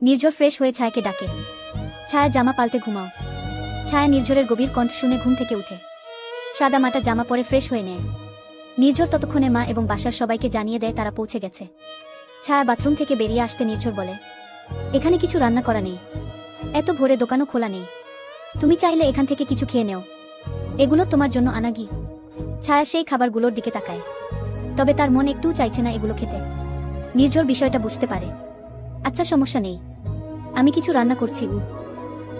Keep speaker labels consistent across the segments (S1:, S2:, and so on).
S1: নির্ঝর fresh হয়ে ছায়াকে ডাকে। ছায়া জামা পাল্টে ঘুমাও। ছায়া নির্ঝরের গভীর কণ্ঠ শুনে ঘুম থেকে উঠে সাদা মাটা জামা পরে ফ্রেশ হয়ে নেয়। নির্ঝর ততক্ষণে মা এবং বাসার সবাইকে জানিয়ে দেয় তারা পৌঁছে গেছে। ছায়া বাথরুম থেকে বেরিয়ে আসতে নির্ঝর বলে, এখানে কিছু রান্না করা নেই, এত ভোরে দোকানও খোলা নেই, তুমি চাইলে এখান থেকে কিছু খেয়ে নেও, এগুলো তোমার জন্য আনা গি। ছায়া সেই খাবারগুলোর দিকে তাকায়, তবে তার মন একটুও চাইছে না এগুলো খেতে। নির্ঝর বিষয়টা বুঝতে পারে। আচ্ছা সমস্যা নেই, আমি কিছু রান্না করছি।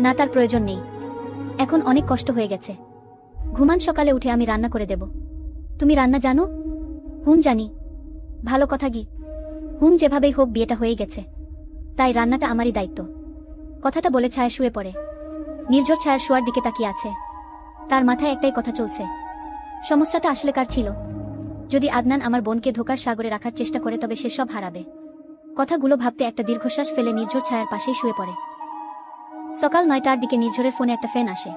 S1: না, তার প্রয়োজন নেই, এখন অনেক কষ্ট হয়ে গেছে, ঘুমান, সকালে উঠে আমি রান্না করে দেব। তুমি রান্না জানো? জানি। ভালো কথা গি, যেভাবেই হোক বিয়েটা হয়ে গেছে, তাই রান্নাটা আমারই দায়িত্ব। কথাটা বলে ছায়া শুয়ে পড়ে। নির্ঝর ছায়ার শোয়ার দিকে তাকিয়ে আছে। তার মাথায় একটাই কথা চলছে, সমস্যাটা আসলে কার ছিল? যদি আদনান আমার বোনকে ধোকার সাগরে রাখার চেষ্টা করে তবে সে সব হারাবে। কথাগুলো ভাবতে একটা দীর্ঘশ্বাস ফেলে নির্ঝর ছায়ার পাশেই শুয়ে পড়ে। সকাল 9টার দিকে নির্ঝরের ফোনে একটা ফ্যান আসে।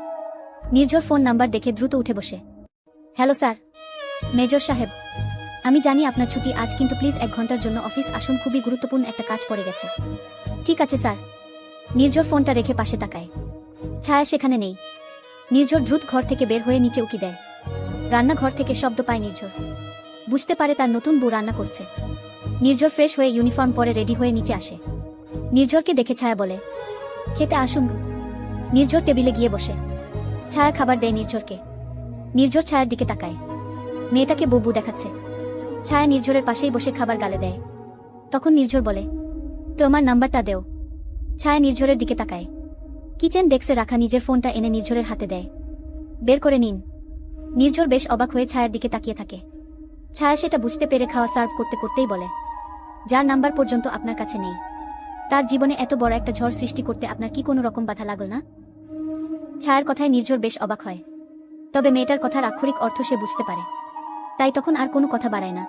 S1: নির্ঝর ফোন নাম্বার দেখে দ্রুত উঠে বসে। Hello sir. মেজর সাহেব, আমি জানি আপনার ছুটি আজ, কিন্তু প্লিজ 1 ঘন্টার জন্য অফিস আসুন, খুবই গুরুত্বপূর্ণ একটা কাজ পড়ে গেছে। ঠিক আছে স্যার। নির্ঝর ফোনটা রেখে পাশে তাকায়। ছায়া সেখানে নেই। নির্ঝর দ্রুত ঘর থেকে বের হয়ে নিচে উকি দেয়। রান্নাঘর থেকে শব্দ পায় নির্ঝর। বুঝতে পারে তার নতুন বউ রান্না করছে। নির্ঝর ফ্রেশ হয়ে ইউনিফর্ম পরে রেডি হয়ে নিচে আসে। নির্ঝরকে দেখে ছায়া বলে, খেতে আসুন। নির্ঝর টেবিলে গিয়ে বসে। ছায়া খাবার দেয় নির্ঝরকে। নির্ঝর ছায়ার দিকে তাকায়। মেয়েটাকে বুবু দেখাচ্ছে। ছায়া নির্ঝরের পাশেই বসে খাবার গালে দেয়। তখন নির্ঝর বলে, তোমার নাম্বারটা দেও। ছায়া নির্ঝরের দিকে তাকায়। কিচেন ডেস্কে রাখা নিজের ফোনটা এনে নির্ঝরের হাতে দেয়। বের করে নিন। নির্ঝর বেশ অবাক হয়ে ছায়ার দিকে তাকিয়ে থাকে। ছায়া সেটা বুঝতে পেরে খাওয়া সার্ভ করতে করতেই বলে, যার নাম্বার পর্যন্ত আপনার কাছে নেই, তার জীবনে এত বড় একটা ঝড় সৃষ্টি করতে আপনার কি কোনো রকম বাধা লাগল না? ছায়ার কথায় নির্ঝর বেশ অবাক হয়। তবে মেয়েটার কথার আক্ষরিক অর্থ সে বুঝতে পারে, তাই তখন আর কোনো কথা বাড়ায় না।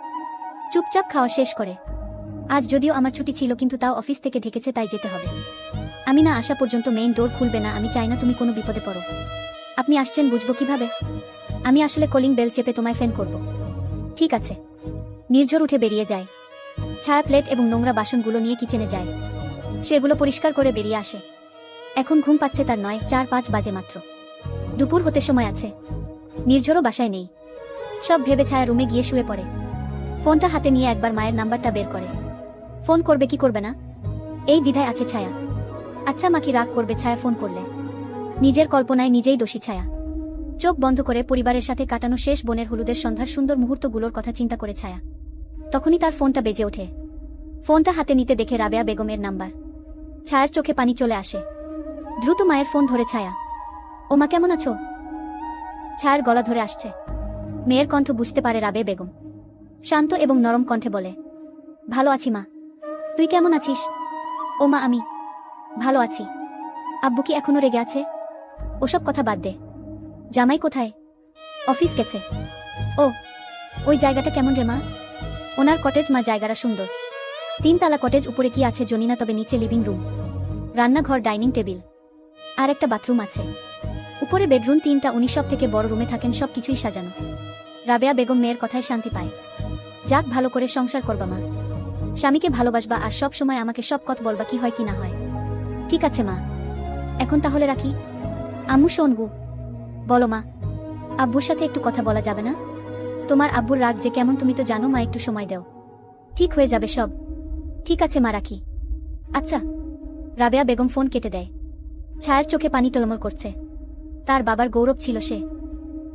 S1: চুপচাপ খাওয়া শেষ করে। আজ যদিও আমার ছুটি ছিল, কিন্তু তাও অফিস থেকে ডেকেছে, তাই যেতে হবে। আমি না আসা পর্যন্ত মেইন ডোর খুলবে না, আমি চাই না তুমি কোনো বিপদে পড়ো। আপনি আসছেন বুঝবো কিভাবে? আমি আসলে কলিং বেল চেপে তোমায় ফোন করব। ঠিক আছে। নির্ঝর উঠে বেরিয়ে যায়। ছায়া প্লেট এবং নোংরা বাসনগুলো নিয়ে কিচেনে যায়। সেগুলো পরিষ্কার করে বেরিয়ে আসে। এখন ঘুম পাচ্ছে তার, 9:04 বাজে মাত্র। দুপুর হতে সময় আছে। নির্ঝরও বাসায় নেই। সব ভেবে ছায়া রুমে গিয়ে শুয়ে পড়ে। ফোনটা হাতে নিয়ে একবার মায়ের নাম্বারটা বের করে। ফোন করবে কি করবে না, এই দ্বিধায় আছে ছায়া। আচ্ছা, মা কি রাগ করবে ছায়া ফোন করলে? নিজের কল্পনায় নিজেই দোষী ছায়া। চোখ বন্ধ করে পরিবারের সাথে কাটানো শেষ বনের হলুদের সন্ধ্যার সুন্দর মুহূর্তগুলোর কথা চিন্তা করে ছায়া। তখনই তার ফোনটা বেজে ওঠে। ফোনটা হাতে নিতে দেখে রাবেয়া বেগমের নাম্বার। ছায়ার চোখে পানি চলে আসে। দ্রুত মায়ের ফোন ধরে ছায়া, ও মা কেমন আছো? ছায়ার গলা ধরে আসছে। মেয়ের কণ্ঠ বুঝতে পারে রাবেয়া বেগম। শান্ত এবং নরম কণ্ঠে বলে, ভালো আছি মা, তুই কেমন আছিস? ও মা, আমি ভালো আছি। আব্বু কি এখনো রেগে আছে? ওসব কথা বাদ দে। জামাই কোথায়? অফিস গেছে। ও, ওই জায়গাটা কেমন রে মা? ওনার কটেজ মা, জায়গাটা সুন্দর। 3 তলা কটেজ, উপরে কি আছে জানি না, তবে নিচে লিভিং রুম, রান্নাঘর, ডাইনিং টেবিল আর একটা বাথরুম আছে। উপরে বেডরুম 3টা, উনি সব থেকে বড় রুমে থাকেন, সব কিছুই সাজানো। রাবেয়া বেগম মেয়ের কথায় শান্তি পায়। যাক, ভালো করে সংসার করবা মা, স্বামীকে ভালোবাসবা আর সব সময় আমাকে সব কথা বলবা, কি হয় কি না হয়। ঠিক আছে মা, এখন তাহলে রাখি। আম্মু শোনগু। বলো মা। আব্বুর সাথে একটু কথা বলা যাবে না? তোমার আব্বুর রাগ যে কেমন তুমি তো জানো মা, একটু সময় দাও, ঠিক হয়ে যাবে সব। ঠিক আছে মা, রাখি। আচ্ছা। রাবেয়া বেগম ফোন কেটে দেয়। ছায়ার চোখে পানি টলমল করছে। তার বাবার গৌরব ছিল সে,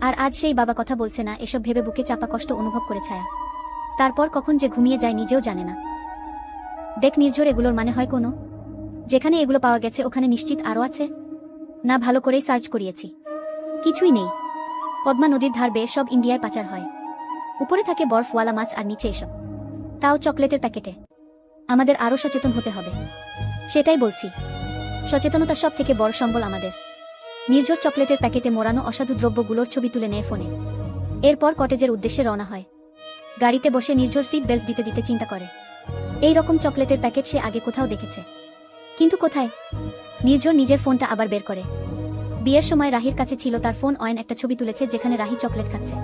S1: আর আজ সেই বাবা কথা বলছে না। এসব ভেবে বুকে চাপা কষ্ট অনুভব করে ছায়া। তারপর কখন যে ঘুমিয়ে যায় নিজেও জানে না। দেখ নির্ঝর, এগুলোর মানে হয় কোনো, যেখানে এগুলো পাওয়া গেছে ওখানে নিশ্চিত আরও আছে না? ভালো করেই সার্চ করিয়েছি, কিছুই নেই। পদ্মা নদীর ধার বেয়ে সব ইন্ডিয়ায় পাচার হয়। উপরে থাকে বরফওয়ালা মাছ আর নিচে এসব, তাও চকলেটের প্যাকেটে। আমাদের আরও সচেতন হতে হবে। সেটাই বলছি, সচেতনতা সব থেকে বড় সম্বল আমাদের। নির্ঝর চকলেটের প্যাকেটে মোড়ানো অসাধু দ্রব্যগুলোর ছবি তুলে নেয় ফোনে। এরপর কটেজের উদ্দেশ্যে রওনা হয়। গাড়িতে বসে নির্ঝর সিট বেল্ট দিতে দিতে চিন্তা করে, এই রকম চকলেটের প্যাকেট সে আগে কোথাও দেখেছে, কিন্তু কোথায়? নির্ঝর নিজের ফোনটা আবার বের করে। বিয়ের সময় রাহির কাছে ছিল তার ফোন। অয়ন একটা ছবি তুলেছে যেখানে রাহি চকলেট খাচ্ছে।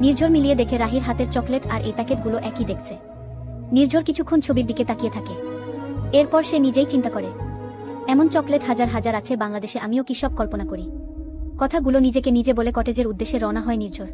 S1: নির্ঝর মিলিয়ে দেখে রাহির হাতের চকলেট আর এই প্যাকেটগুলো একই দেখছে। নির্ঝর কিছুক্ষণ ছবির দিকে তাকিয়ে থাকে। এরপর সে নিজেই চিন্তা করে, এমন চকলেট হাজার হাজার আছে বাংলাদেশে, আমিও কি সব কল্পনা করি। কথাগুলো নিজেকে নিজে বলে কটেজের উদ্দেশ্যে রওনা হয় নির্ঝর।